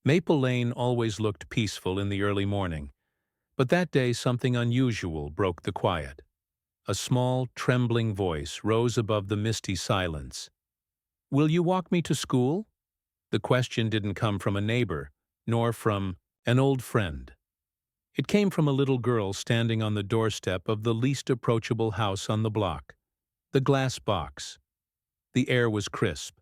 Maple Lane always looked peaceful in the early morning, but that day something unusual broke the quiet. A small, trembling voice rose above the misty silence. "Will you walk me to school?" The question didn't come from a neighbor, nor from an old friend. It came from a little girl standing on the doorstep of the least approachable house on the block, the glass box. The air was crisp,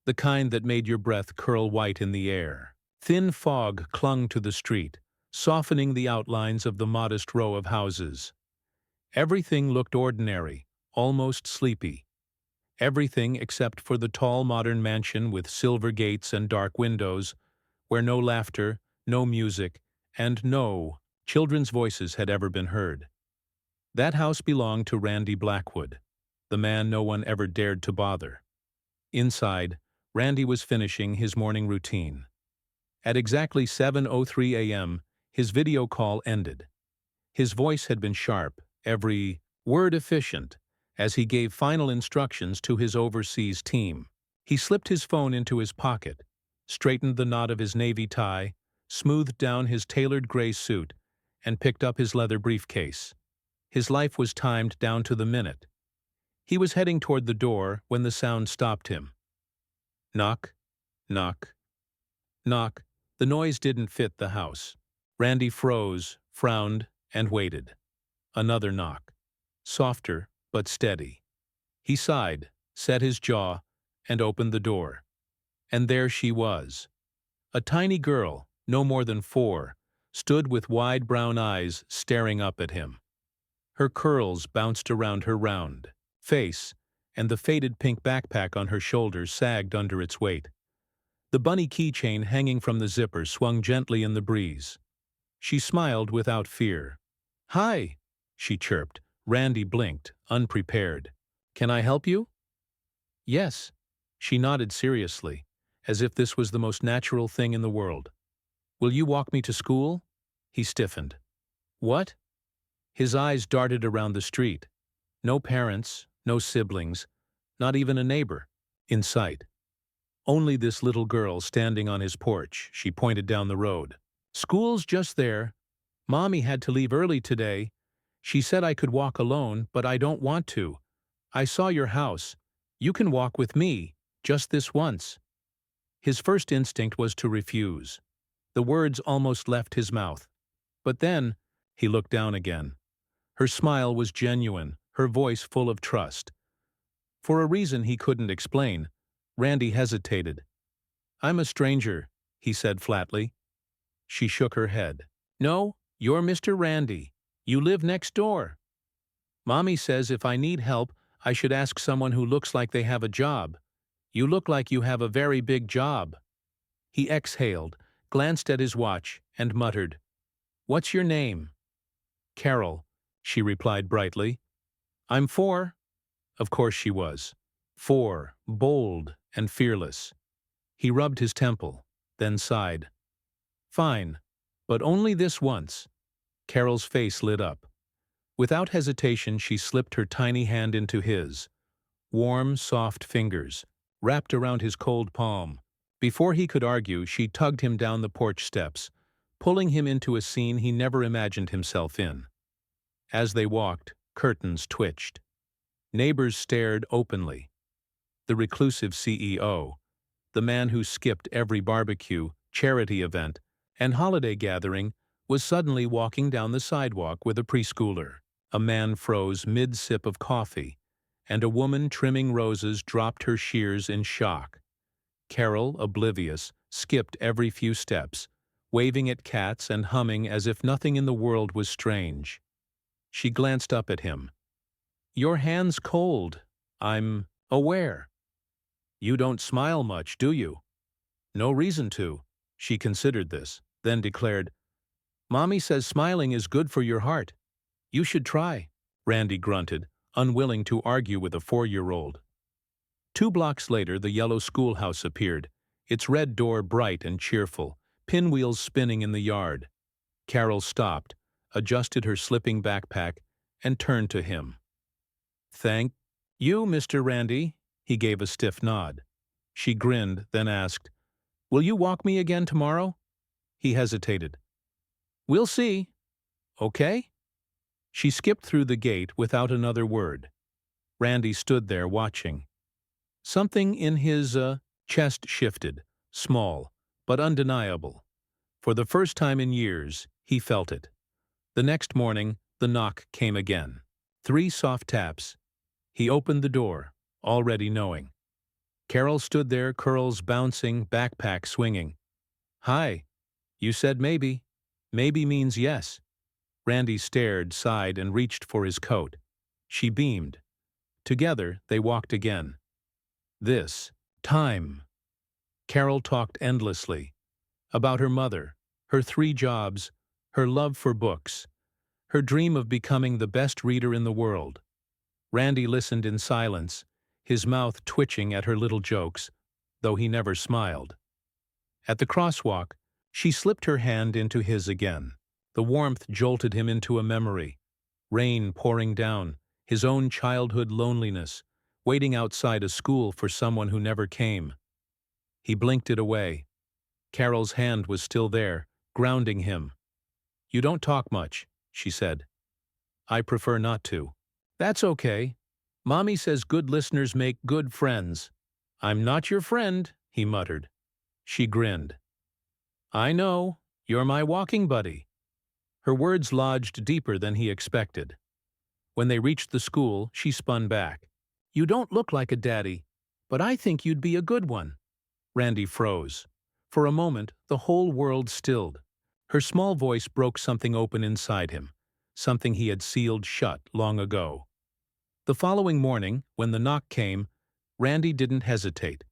the kind that made your breath curl white in the air. Thin fog clung to the street, softening the outlines of the modest row of houses. Everything looked ordinary, almost sleepy. Everything except for the tall modern mansion with silver gates and dark windows, where no laughter, no music, and no children's voices had ever been heard. That house belonged to Randy Blackwood, the man no one ever dared to bother. Inside, Randy was finishing his morning routine. At exactly 7:03 a.m., his video call ended. His voice had been sharp, every word efficient, as he gave final instructions to his overseas team. He slipped his phone into his pocket, straightened the knot of his navy tie, smoothed down his tailored gray suit, and picked up his leather briefcase. His life was timed down to the minute. He was heading toward the door when the sound stopped him. Knock, knock, knock. The noise didn't fit the house. Randy froze, frowned, and waited. Another knock. Softer, but steady. He sighed, set his jaw, and opened the door. And there she was. A tiny girl, no more than 4, stood with wide brown eyes staring up at him. Her curls bounced around her round face, and the faded pink backpack on her shoulders sagged under its weight. The bunny keychain hanging from the zipper swung gently in the breeze. She smiled without fear. "Hi," she chirped. Randy blinked, unprepared. "Can I help you?" "Yes." She nodded seriously, as if this was the most natural thing in the world. "Will you walk me to school?" He stiffened. "What?" His eyes darted around the street. No parents, no siblings, not even a neighbor in sight. Only this little girl standing on his porch. She pointed down the road. "School's just there. Mommy had to leave early today. She said I could walk alone, but I don't want to. I saw your house. You can walk with me, just this once." His first instinct was to refuse. The words almost left his mouth. But then, he looked down again. Her smile was genuine, her voice full of trust. For a reason he couldn't explain, Randy hesitated. "I'm a stranger," he said flatly. She shook her head. "No, you're Mr. Randy. You live next door. Mommy says if I need help, I should ask someone who looks like they have a job. You look like you have a very big job." He exhaled, glanced at his watch, and muttered, "What's your name?" "Carol," she replied brightly. "I'm 4." Of course she was. 4, bold and fearless. He rubbed his temple, then sighed. "Fine, but only this once." Carol's face lit up. Without hesitation, she slipped her tiny hand into his. Warm, soft fingers, wrapped around his cold palm. Before he could argue, she tugged him down the porch steps, pulling him into a scene he never imagined himself in. As they walked, curtains twitched. Neighbors stared openly. The reclusive CEO, the man who skipped every barbecue, charity event, and holiday gathering, was suddenly walking down the sidewalk with a preschooler. A man froze mid-sip of coffee, and a woman trimming roses dropped her shears in shock. Carol, oblivious, skipped every few steps, waving at cats and humming as if nothing in the world was strange. She glanced up at him. "Your hand's cold. I'm aware." "You don't smile much, do you?" "No reason to." She considered this, then declared, "Mommy says smiling is good for your heart. You should try." Randy grunted, unwilling to argue with a 4-year-old. 2 blocks later, the yellow schoolhouse appeared, its red door bright and cheerful, pinwheels spinning in the yard. Carol stopped, adjusted her slipping backpack, and turned to him. "Thank you, Mr. Randy." He gave a stiff nod. She grinned, then asked, "Will you walk me again tomorrow? He hesitated. We'll see. Okay? She skipped through the gate without another word. Randy stood there watching. Something in his chest shifted, small, but undeniable. For the first time in years, he felt it. The next morning, the knock came again. 3 soft taps. He opened the door, already knowing. Carol stood there, curls bouncing, backpack swinging. Hi. You said maybe. Maybe means yes. Randy stared, sighed, and reached for his coat. She beamed. Together, they walked again. This time. Carol talked endlessly. About her mother, her 3 jobs, her love for books, her dream of becoming the best reader in the world. Randy listened in silence, his mouth twitching at her little jokes, though he never smiled. At the crosswalk, she slipped her hand into his again. The warmth jolted him into a memory. Rain pouring down, his own childhood loneliness, waiting outside a school for someone who never came. He blinked it away. Carol's hand was still there, grounding him. You don't talk much, she said. I prefer not to. That's okay. Mommy says good listeners make good friends. I'm not your friend, he muttered. She grinned. I know. You're my walking buddy. Her words lodged deeper than he expected. When they reached the school, she spun back. You don't look like a daddy, but I think you'd be a good one. Randy froze. For a moment, the whole world stilled. Her small voice broke something open inside him, something he had sealed shut long ago. The following morning, when the knock came, Randy didn't hesitate.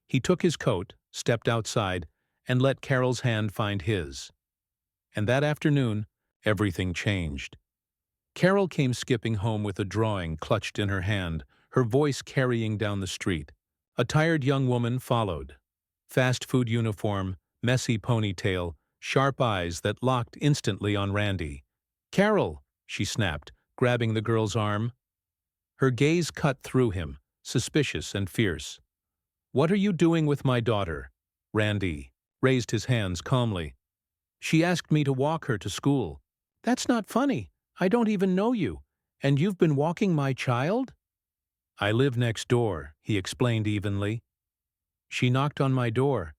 He took his coat, stepped outside, and let Carol's hand find his. And that afternoon, everything changed. Carol came skipping home with a drawing clutched in her hand, her voice carrying down the street. A tired young woman followed. Fast food uniform, messy ponytail, sharp eyes that locked instantly on Randy. Carol, she snapped, grabbing the girl's arm. Her gaze cut through him, suspicious and fierce. What are you doing with my daughter? Randy raised his hands calmly. She asked me to walk her to school. That's not funny. I don't even know you. And you've been walking my child? I live next door, he explained evenly. She knocked on my door.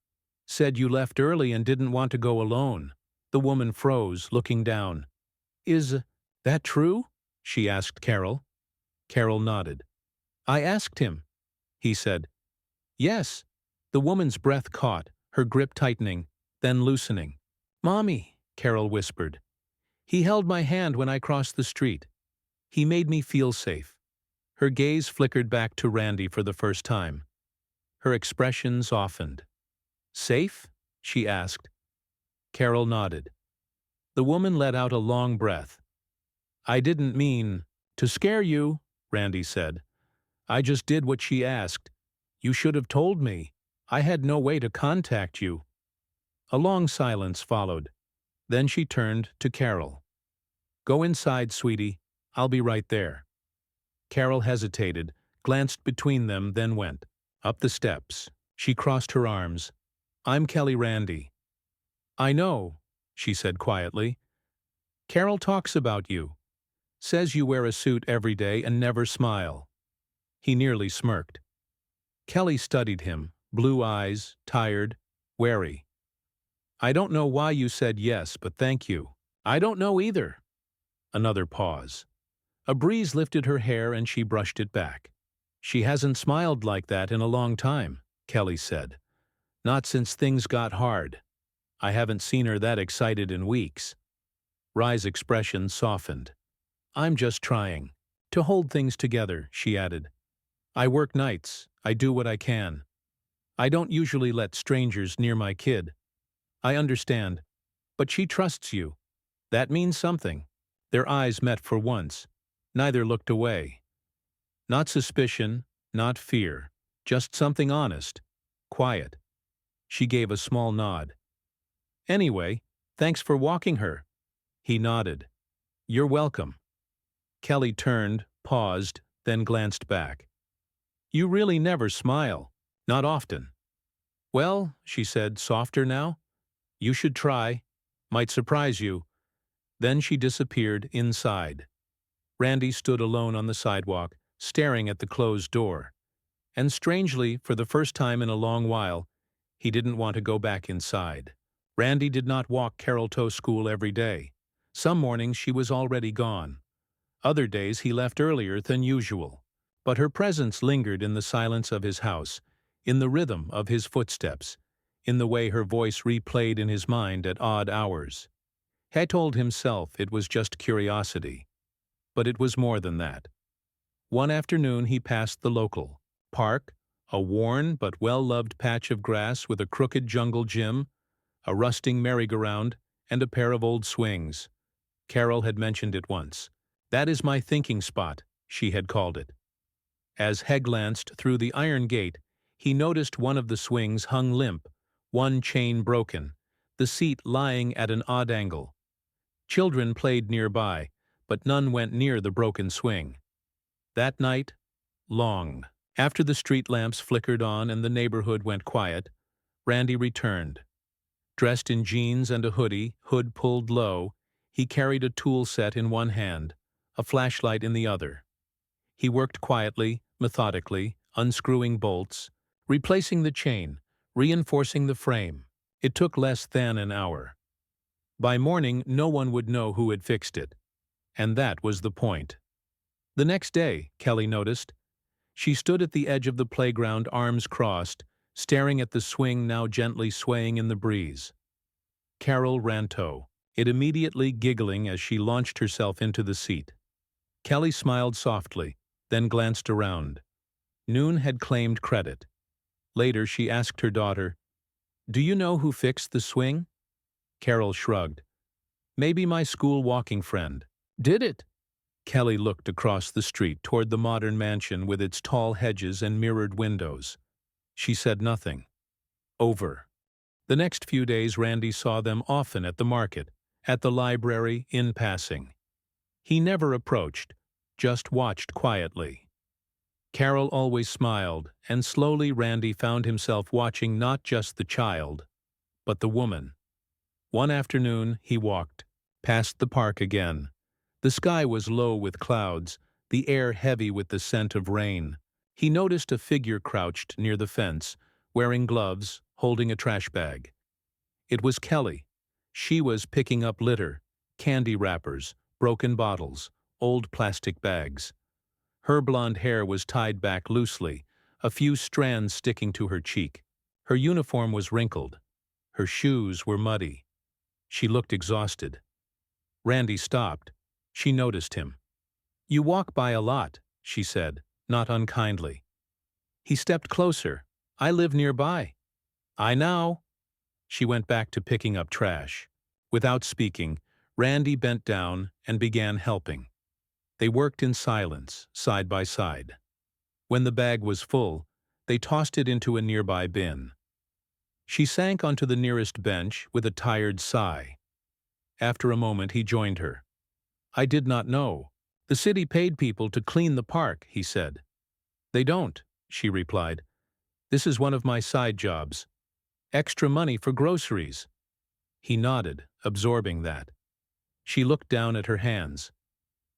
Said you left early and didn't want to go alone. The woman froze, looking down. Is that true? She asked Carol. Carol nodded. I asked him. He said. Yes. The woman's breath caught, her grip tightening, then loosening. Mommy, Carol whispered. He held my hand when I crossed the street. He made me feel safe. Her gaze flickered back to Randy for the first time. Her expression softened. Safe? She asked. Carol nodded. The woman let out a long breath. I didn't mean to scare you, Randy said. I just did what she asked. You should have told me. I had no way to contact you. A long silence followed. Then she turned to Carol. Go inside, sweetie. I'll be right there. Carol hesitated, glanced between them, then went. Up the steps. She crossed her arms. I'm Kelly Randy. I know, she said quietly. Carol talks about you. Says you wear a suit every day and never smile. He nearly smirked. Kelly studied him, blue eyes, tired, wary. I don't know why you said yes, but thank you. I don't know either. Another pause. A breeze lifted her hair and she brushed it back. She hasn't smiled like that in a long time, Kelly said. Not since things got hard. I haven't seen her that excited in weeks. Rye's expression softened. I'm just trying to hold things together, she added. I work nights. I do what I can. I don't usually let strangers near my kid. I understand. But she trusts you. That means something. Their eyes met for once. Neither looked away. Not suspicion, not fear, just something honest, quiet. She gave a small nod. Anyway, thanks for walking her. He nodded. You're welcome. Kelly turned, paused, then glanced back. You really never smile. Not often. Well, she said, softer now. You should try. Might surprise you." Then she disappeared inside. Randy stood alone on the sidewalk, staring at the closed door. And strangely, for the first time in a long while, he didn't want to go back inside. Randy did not walk Carol to school every day. Some mornings she was already gone. Other days he left earlier than usual. But her presence lingered in the silence of his house, in the rhythm of his footsteps, in the way her voice replayed in his mind at odd hours. He told himself it was just curiosity. But it was more than that. One afternoon he passed the local park, a worn but well-loved patch of grass with a crooked jungle gym, a rusting merry-go-round, and a pair of old swings. Carol had mentioned it once. "That is my thinking spot," she had called it. As He glanced through the iron gate, he noticed one of the swings hung limp, one chain broken, the seat lying at an odd angle. Children played nearby, but none went near the broken swing. That night, long after the street lamps flickered on and the neighborhood went quiet, Randy returned. Dressed in jeans and a hoodie, hood pulled low, he carried a tool set in one hand, a flashlight in the other. He worked quietly, methodically, unscrewing bolts, replacing the chain, reinforcing the frame. It took less than an hour. By morning, no one would know who had fixed it. And that was the point. The next day, Kelly noticed, she stood at the edge of the playground, arms crossed, staring at the swing now gently swaying in the breeze. Carol ran to it, immediately giggling as she launched herself into the seat. Kelly smiled softly, then glanced around. Noon had claimed credit. Later she asked her daughter, "Do you know who fixed the swing?" Carol shrugged. "Maybe my school walking friend." "Did it?" Kelly looked across the street toward the modern mansion with its tall hedges and mirrored windows. She said nothing. Over. The next few days Randy saw them often at the market, at the library, in passing. He never approached, just watched quietly. Carol always smiled, and slowly Randy found himself watching not just the child, but the woman. One afternoon he walked, past the park again. The sky was low with clouds, the air heavy with the scent of rain. He noticed a figure crouched near the fence, wearing gloves, holding a trash bag. It was Kelly. She was picking up litter, candy wrappers, broken bottles, old plastic bags. Her blonde hair was tied back loosely, a few strands sticking to her cheek. Her uniform was wrinkled. Her shoes were muddy. She looked exhausted. Randy stopped. She noticed him. "You walk by a lot," she said, not unkindly. He stepped closer. "I live nearby." "I know." She went back to picking up trash. Without speaking, Randy bent down and began helping. They worked in silence, side by side. When the bag was full, they tossed it into a nearby bin. She sank onto the nearest bench with a tired sigh. After a moment he joined her. "I did not know. The city paid people to clean the park," he said. "They don't," she replied. "This is one of my side jobs. Extra money for groceries." He nodded, absorbing that. She looked down at her hands.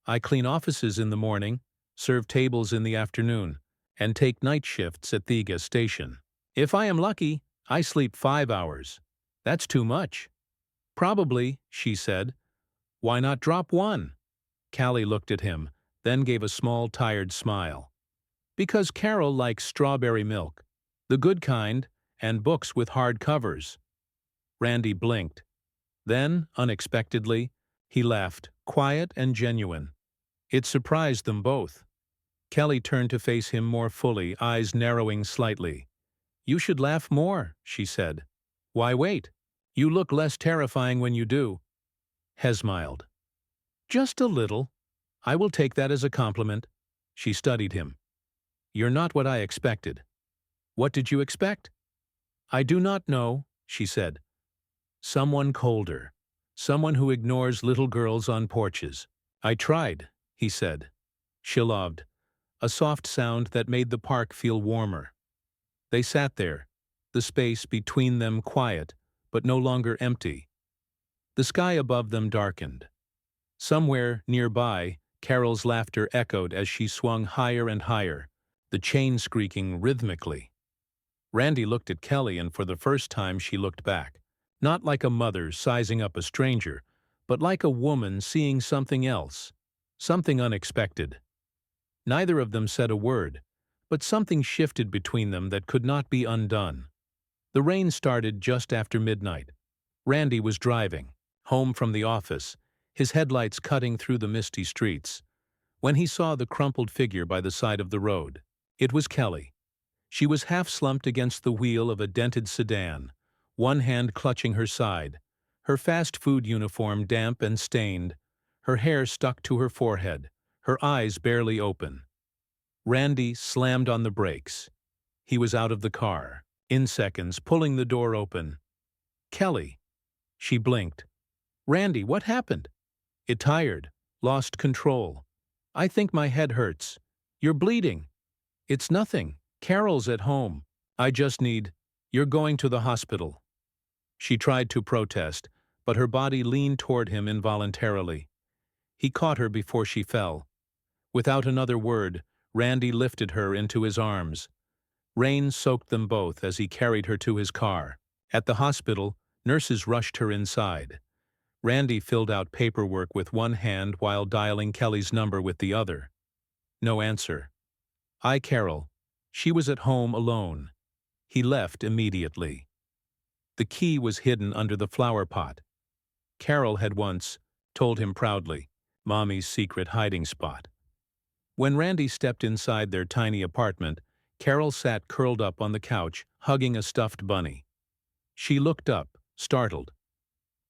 "I clean offices in the morning, serve tables in the afternoon, and take night shifts at the gas station. If I am lucky, I sleep 5 hours. That's too much." "Probably," she said. "Why not drop one?" Callie looked at him, then gave a small, tired smile. "Because Carol likes strawberry milk, the good kind, and books with hard covers." Randy blinked. Then, unexpectedly, he laughed, quiet and genuine. It surprised them both. Kelly turned to face him more fully, eyes narrowing slightly. "You should laugh more," she said. "Why wait? You look less terrifying when you do." He smiled. "Just a little. I will take that as a compliment." She studied him. "You're not what I expected." "What did you expect?" "I do not know," she said. "Someone colder. Someone who ignores little girls on porches." "I tried," he said. She loved, a soft sound that made the park feel warmer. They sat there, the space between them quiet, but no longer empty. The sky above them darkened. Somewhere nearby, Carol's laughter echoed as she swung higher and higher, the chain squeaking rhythmically. Randy looked at Kelly, and for the first time she looked back. Not like a mother sizing up a stranger, but like a woman seeing something else. Something unexpected. Neither of them said a word, but something shifted between them that could not be undone. The rain started just after midnight. Randy was driving, home from the office, his headlights cutting through the misty streets, when he saw the crumpled figure by the side of the road. It was Kelly. She was half-slumped against the wheel of a dented sedan, one hand clutching her side, her fast food uniform damp and stained, her hair stuck to her forehead, her eyes barely open. Randy slammed on the brakes. He was out of the car, in seconds, pulling the door open. "Kelly." She blinked. "Randy, what happened?" "It tired. Lost control. I think my head hurts. You're bleeding." "It's nothing. Carol's at home. I just need—" "You're going to the hospital." She tried to protest, but her body leaned toward him involuntarily. He caught her before she fell. Without another word, Randy lifted her into his arms. Rain soaked them both as he carried her to his car. At the hospital, nurses rushed her inside. Randy filled out paperwork with one hand while dialing Kelly's number with the other. No answer. Carol. She was at home alone. He left immediately. The key was hidden under the flower pot. Carol had once told him proudly, Mommy's secret hiding spot. When Randy stepped inside their tiny apartment, Carol sat curled up on the couch, hugging a stuffed bunny. She looked up, startled.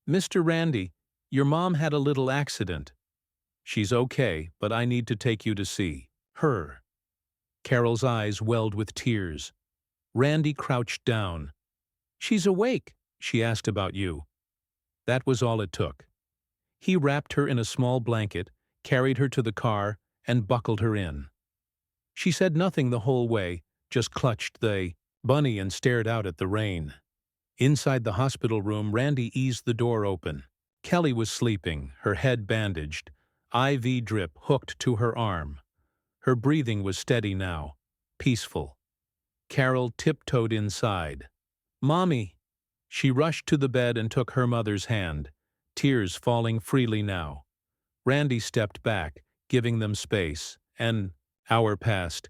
"Mr. Randy, your mom had a little accident." "She's okay, but I need to take you to see her." Carol's eyes welled with tears. Randy crouched down. "She's awake," she asked about you. That was all it took. He wrapped her in a small blanket, carried her to the car, and buckled her in. She said nothing the whole way, just clutched the bunny and stared out at the rain. Inside the hospital room, Randy eased the door open. Kelly was sleeping, her head bandaged, IV drip hooked to her arm. Her breathing was steady now, peaceful. Carol tiptoed inside. "Mommy!" She rushed to the bed and took her mother's hand, tears falling freely now. Randy stepped back, giving them space. An hour passed.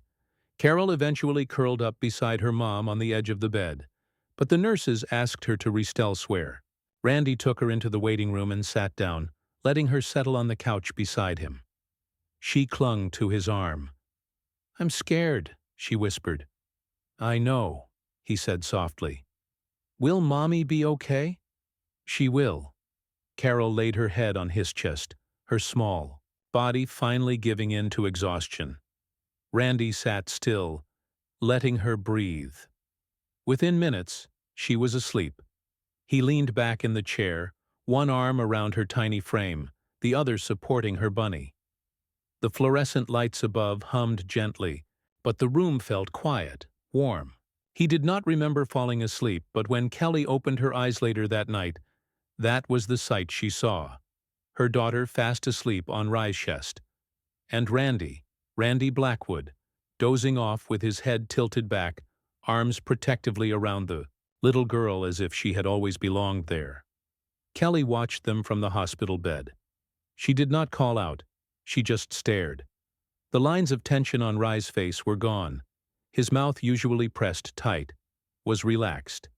Carol eventually curled up beside her mom on the edge of the bed, but the nurses asked her to rest elsewhere. Randy took her into the waiting room and sat down, letting her settle on the couch beside him. She clung to his arm. "I'm scared," she whispered. "I know," he said softly. "Will Mommy be okay?" "She will." Carol laid her head on his chest, her small body finally giving in to exhaustion. Randy sat still, letting her breathe. Within minutes, she was asleep. He leaned back in the chair, one arm around her tiny frame, the other supporting her bunny. The fluorescent lights above hummed gently, but the room felt quiet, warm. He did not remember falling asleep, but when Kelly opened her eyes later that night, that was the sight she saw. Her daughter fast asleep on Rye's chest. And Randy Blackwood, dozing off with his head tilted back, arms protectively around the little girl as if she had always belonged there. Kelly watched them from the hospital bed. She did not call out. She just stared. The lines of tension on Rye's face were gone. His mouth, usually pressed tight, was relaxed.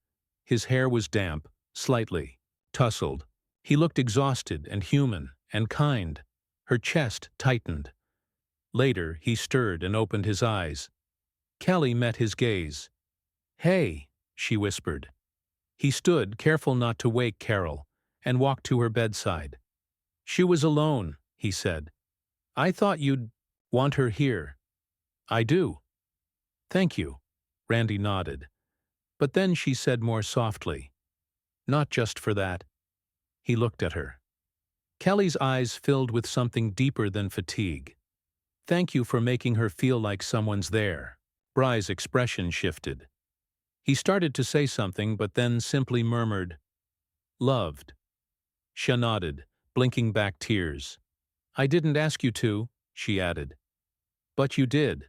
His hair was damp, slightly tousled. He looked exhausted and human and kind. Her chest tightened. Later, he stirred and opened his eyes. Kelly met his gaze. "Hey," she whispered. He stood, careful not to wake Carol, and walked to her bedside. "She was alone," he said. "I thought you'd want her here." "I do." "Thank you," Randy nodded. But then she said more softly, "Not just for that." He looked at her. Kelly's eyes filled with something deeper than fatigue. "Thank you for making her feel like someone's there." Bry's expression shifted. He started to say something, but then simply murmured, "Loved." She nodded, blinking back tears. I didn't ask you to, she added. But you did.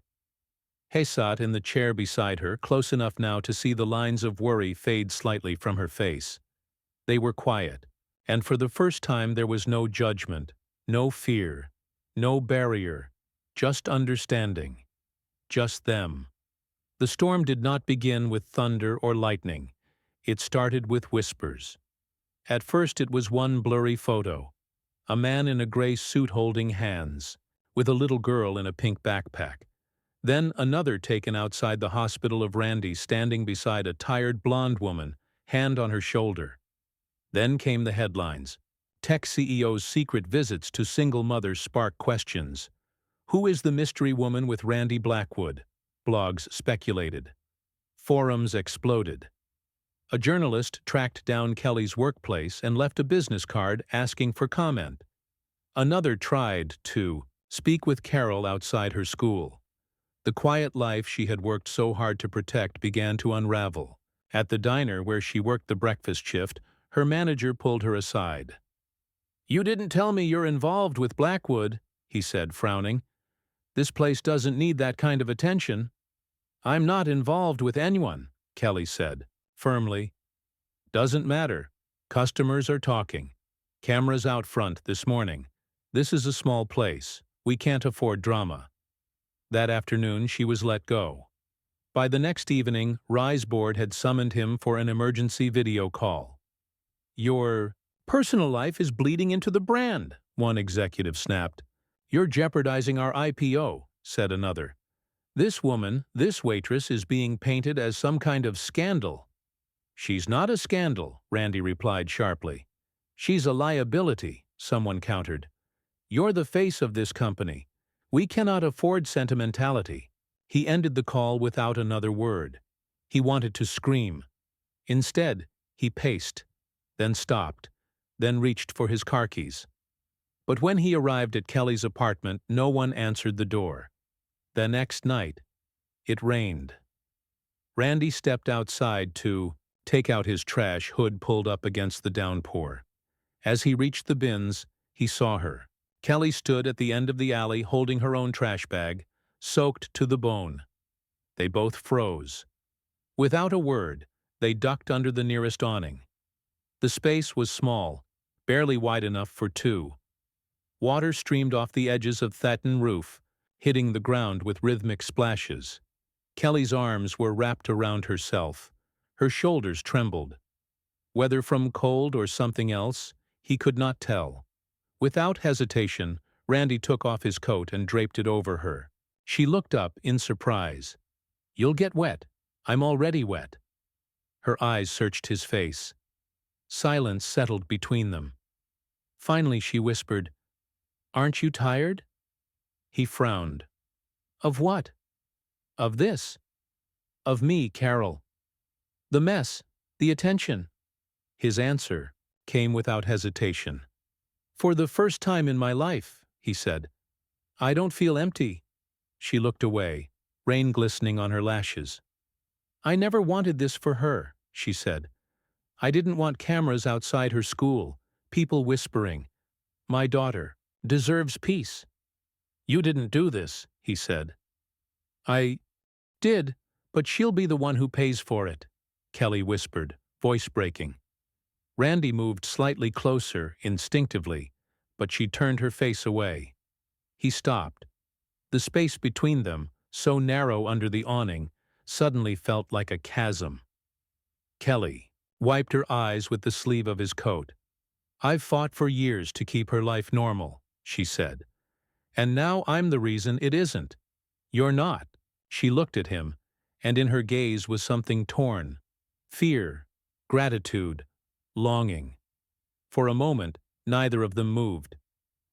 He sat in the chair beside her, close enough now to see the lines of worry fade slightly from her face. They were quiet, and for the first time there was no judgment, no fear, no barrier, just understanding. Just them. The storm did not begin with thunder or lightning. It started with whispers. At first it was one blurry photo, a man in a gray suit holding hands, with a little girl in a pink backpack. Then another taken outside the hospital of Randy standing beside a tired blonde woman, hand on her shoulder. Then came the headlines. Tech CEO's secret visits to single mothers spark questions. Who is the mystery woman with Randy Blackwood? Blogs speculated. Forums exploded. A journalist tracked down Kelly's workplace and left a business card asking for comment. Another tried to speak with Carol outside her school. The quiet life she had worked so hard to protect began to unravel. At the diner where she worked the breakfast shift, her manager pulled her aside. "You didn't tell me you're involved with Blackwood," he said, frowning. "This place doesn't need that kind of attention." "I'm not involved with anyone," Kelly said, firmly. "Doesn't matter. Customers are talking. Cameras out front this morning. This is a small place. We can't afford drama." That afternoon she was let go. By the next evening, Rye's board had summoned him for an emergency video call. "Your personal life is bleeding into the brand," one executive snapped. "You're jeopardizing our IPO," said another. "This woman, this waitress, is being painted as some kind of scandal." "She's not a scandal," Randy replied sharply. "She's a liability," someone countered. "You're the face of this company. We cannot afford sentimentality." He ended the call without another word. He wanted to scream. Instead, he paced, then stopped, then reached for his car keys. But when he arrived at Kelly's apartment, no one answered the door. The next night, it rained. Randy stepped outside to take out his trash, hood pulled up against the downpour. As he reached the bins, he saw her. Kelly stood at the end of the alley holding her own trash bag, soaked to the bone. They both froze. Without a word, they ducked under the nearest awning. The space was small, barely wide enough for two. Water streamed off the edges of thatched roof, hitting the ground with rhythmic splashes. Kelly's arms were wrapped around herself. Her shoulders trembled. Whether from cold or something else, he could not tell. Without hesitation, Randy took off his coat and draped it over her. She looked up in surprise. "You'll get wet. I'm already wet." Her eyes searched his face. Silence settled between them. Finally she whispered, "Aren't you tired?" He frowned. "Of what?" "Of this. Of me, Carol. The mess, the attention." His answer came without hesitation. "For the first time in my life," he said, "I don't feel empty." She looked away, rain glistening on her lashes. "I never wanted this for her," she said. "I didn't want cameras outside her school, people whispering. My daughter deserves peace." "You didn't do this," he said. "I did, but she'll be the one who pays for it," Kelly whispered, voice breaking. Randy moved slightly closer, instinctively, but she turned her face away. He stopped. The space between them, so narrow under the awning, suddenly felt like a chasm. Kelly wiped her eyes with the sleeve of his coat. "I've fought for years to keep her life normal," she said. "And now I'm the reason it isn't. You're not." She looked at him, and in her gaze was something torn. Fear, gratitude, longing. For a moment, neither of them moved.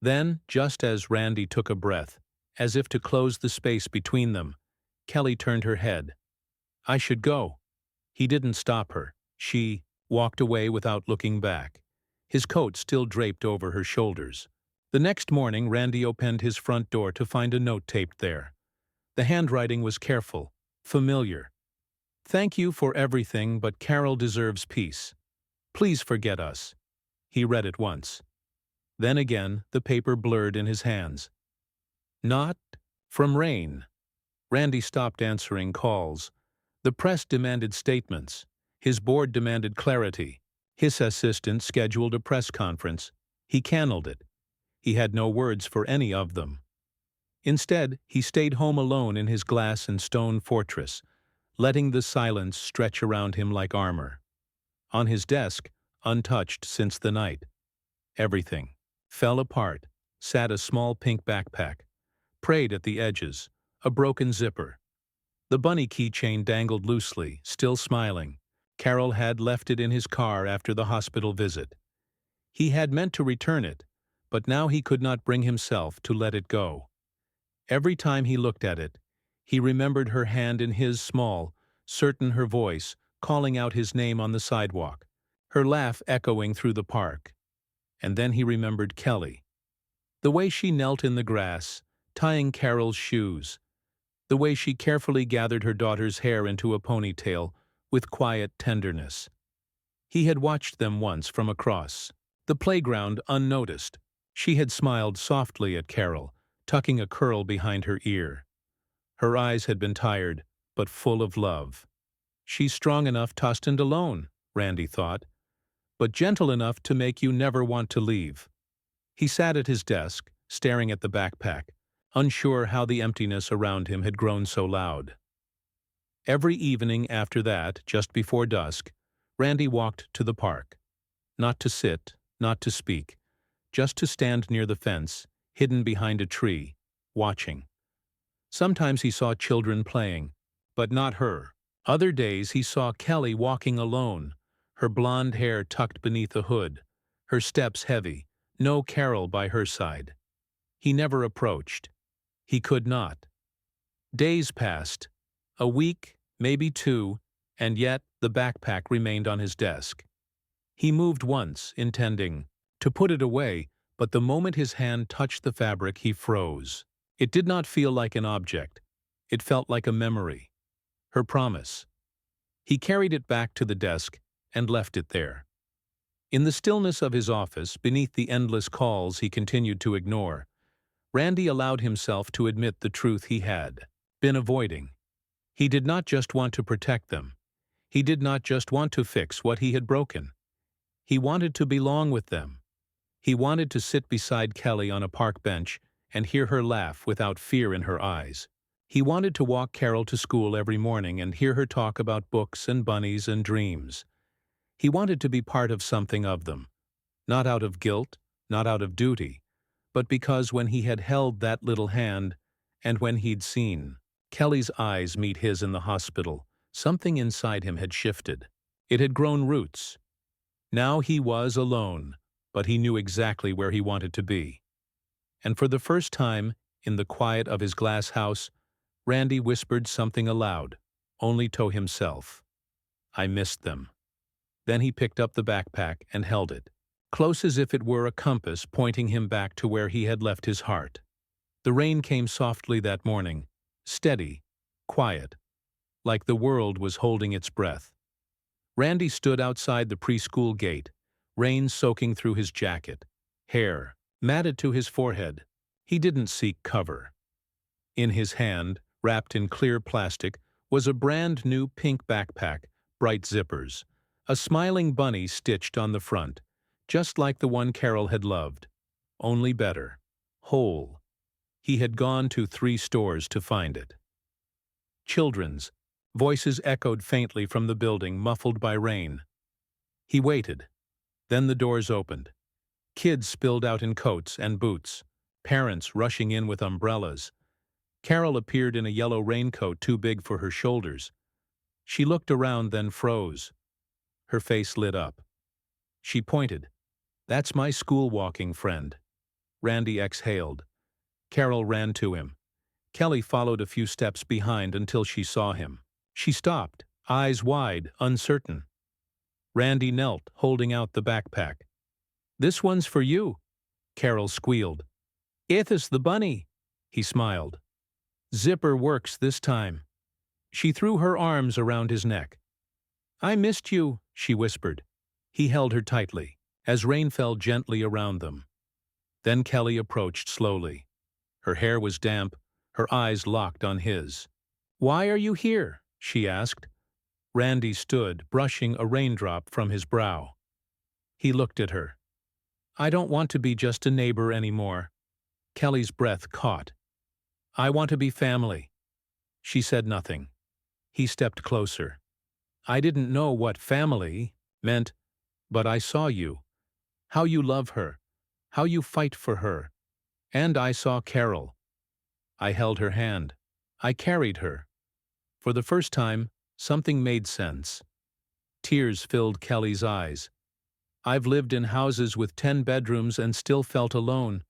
Then, just as Randy took a breath, as if to close the space between them, Kelly turned her head. "I should go." He didn't stop her. She walked away without looking back, his coat still draped over her shoulders. The next morning, Randy opened his front door to find a note taped there. The handwriting was careful, familiar. "Thank you for everything, but Carol deserves peace. Please forget us." He read it once. Then again, the paper blurred in his hands. Not from Rain. Randy stopped answering calls. The press demanded statements. His board demanded clarity. His assistant scheduled a press conference. He canned it. He had no words for any of them. Instead, he stayed home alone in his glass and stone fortress, letting the silence stretch around him like armor. On his desk, untouched since the night, everything fell apart, sat a small pink backpack, frayed at the edges, a broken zipper. The bunny keychain dangled loosely, still smiling. Carol had left it in his car after the hospital visit. He had meant to return it, but now he could not bring himself to let it go. Every time he looked at it, he remembered her hand in his small, certain her voice, calling out his name on the sidewalk, her laugh echoing through the park. And then he remembered Kelly. The way she knelt in the grass, tying Carol's shoes. The way she carefully gathered her daughter's hair into a ponytail with quiet tenderness. He had watched them once from across the playground unnoticed. She had smiled softly at Carol, tucking a curl behind her ear. Her eyes had been tired, but full of love. She's strong enough, tossed and alone, Randy thought, but gentle enough to make you never want to leave. He sat at his desk, staring at the backpack, unsure how the emptiness around him had grown so loud. Every evening after that, just before dusk, Randy walked to the park. Not to sit, not to speak, just to stand near the fence, hidden behind a tree, watching. Sometimes he saw children playing, but not her. Other days he saw Kelly walking alone, her blonde hair tucked beneath a hood, her steps heavy, no Carol by her side. He never approached. He could not. Days passed, a week, maybe two, and yet the backpack remained on his desk. He moved once, intending to put it away, but the moment his hand touched the fabric, he froze. It did not feel like an object. It felt like a memory. Her promise. He carried it back to the desk and left it there. In the stillness of his office, beneath the endless calls he continued to ignore, Randy allowed himself to admit the truth he had been avoiding. He did not just want to protect them. He did not just want to fix what he had broken. He wanted to belong with them. He wanted to sit beside Kelly on a park bench and hear her laugh without fear in her eyes. He wanted to walk Carol to school every morning and hear her talk about books and bunnies and dreams. He wanted to be part of something of them, not out of guilt, not out of duty, but because when he had held that little hand, and when he'd seen Kelly's eyes meet his in the hospital, something inside him had shifted. It had grown roots. Now he was alone, but he knew exactly where he wanted to be. And for the first time, in the quiet of his glass house, Randy whispered something aloud, only to himself. I missed them. Then he picked up the backpack and held it, close as if it were a compass pointing him back to where he had left his heart. The rain came softly that morning, steady, quiet, like the world was holding its breath. Randy stood outside the preschool gate, rain soaking through his jacket, hair matted to his forehead. He didn't seek cover. In his hand, wrapped in clear plastic, was a brand new pink backpack, bright zippers, a smiling bunny stitched on the front, just like the one Carol had loved, only better, whole. He had gone to 3 stores to find it. Children's voices echoed faintly from the building, muffled by rain. He waited. Then the doors opened. Kids spilled out in coats and boots, parents rushing in with umbrellas. Carol appeared in a yellow raincoat too big for her shoulders. She looked around, then froze. Her face lit up. She pointed. That's my school walking friend. Randy exhaled. Carol ran to him. Kelly followed a few steps behind until she saw him. She stopped, eyes wide, uncertain. Randy knelt, holding out the backpack. This one's for you, Carol squealed. It's the bunny, he smiled. Zipper works this time. She threw her arms around his neck. I missed you, she whispered. He held her tightly. as rain fell gently around them. Then Kelly approached slowly. Her hair was damp, her eyes locked on his. "Why are you here?" she asked. Randy stood, brushing a raindrop from his brow. He looked at her. "I don't want to be just a neighbor anymore." Kelly's breath caught. "I want to be family." She said nothing. He stepped closer. "I didn't know what family meant, but I saw you. How you love her. How you fight for her. And I saw Carol. I held her hand. I carried her." For the first time, something made sense. Tears filled Kelly's eyes. "I've lived in houses with 10 bedrooms and still felt alone.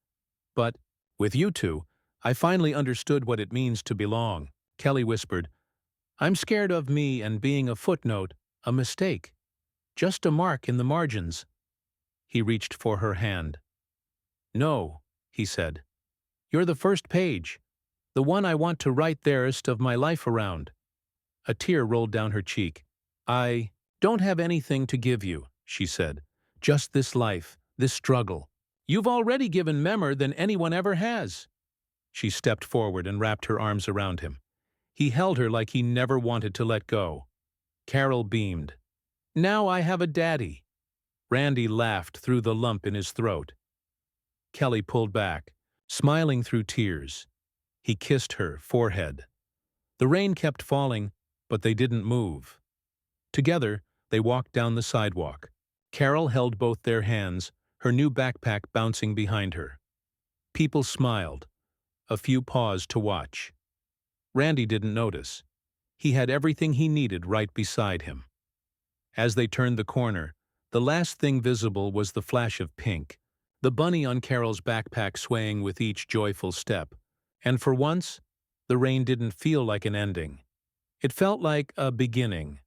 But, with you two, I finally understood what it means to belong." Kelly whispered, "I'm scared of me and being a footnote, a mistake. Just a mark in the margins." He reached for her hand. "No," he said. "You're the first page. The one I want to write the rest of my life around." A tear rolled down her cheek. "I don't have anything to give you," she said. "Just this life, this struggle. You've already given more than anyone ever has." She stepped forward and wrapped her arms around him. He held her like he never wanted to let go. Carol beamed. "Now I have a daddy." Randy laughed through the lump in his throat. Kelly pulled back, smiling through tears. He kissed her forehead. The rain kept falling, but they didn't move. Together, they walked down the sidewalk. Carol held both their hands, her new backpack bouncing behind her. People smiled. A few paused to watch. Randy didn't notice. He had everything he needed right beside him. As they turned the corner, the last thing visible was the flash of pink, the bunny on Carol's backpack swaying with each joyful step. And for once, the rain didn't feel like an ending. It felt like a beginning.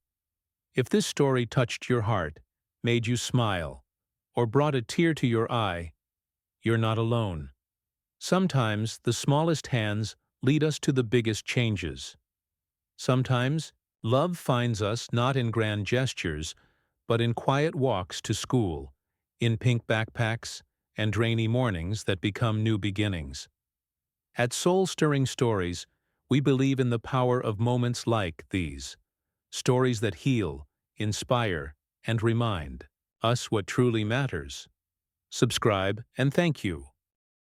If this story touched your heart, made you smile, or brought a tear to your eye, you're not alone. Sometimes the smallest hands lead us to the biggest changes. Sometimes love finds us not in grand gestures, but in quiet walks to school, in pink backpacks, and rainy mornings that become new beginnings. At Soul-Stirring Stories, we believe in the power of moments like these, stories that heal, inspire, and remind us what truly matters. Subscribe, and thank you.